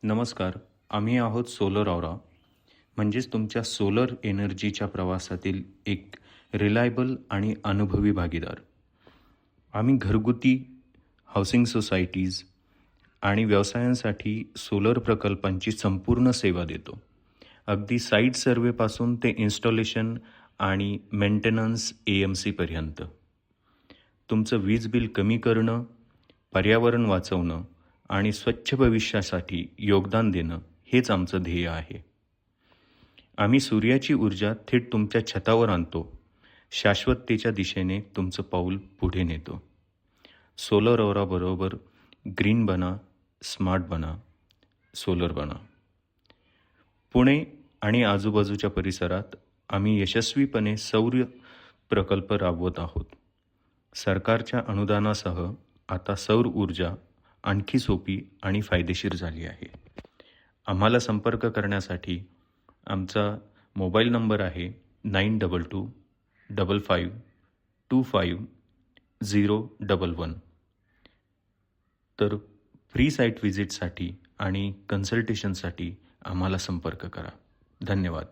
नमस्कार. आम्ही आहोत सोलर औरा, म्हणजेच तुमच्या सोलर एनर्जीच्या प्रवासातील एक रिलायबल आणि अनुभवी भागीदार. आम्ही घरगुती, हाऊसिंग सोसायटीज आणि व्यवसायांसाठी सोलर प्रकल्पांची संपूर्ण सेवा देतो. अगदी साईट सर्व्हेपासून ते इन्स्टॉलेशन आणि मेंटेनन्स AMC पर्यंत. तुमचं वीज बिल कमी करणं, पर्यावरण वाचवणं आणि स्वच्छ भविष्यासाठी योगदान देणं हेच आमचं ध्येय आहे. आम्ही सूर्याची ऊर्जा थेट तुमच्या छतावर आणतो, शाश्वततेच्या दिशेने तुमचं पाऊल पुढे नेतो. सोलर औराबरोबर ग्रीन बना, स्मार्ट बना, सोलर बना. पुणे आणि आजूबाजूच्या परिसरात आम्ही यशस्वीपणे सौर प्रकल्प राबवत आहोत. सरकारच्या अनुदानासह आता सौर ऊर्जा आणखी सोपी आणि फायदेशीर झाली आहे. आम्हाला संपर्क करण्यासाठी आमचा मोबाईल नंबर आहे 9225552511. तर फ्री साईट व्हिजिटसाठी आणि कन्सल्टेशनसाठी आम्हाला संपर्क करा. धन्यवाद.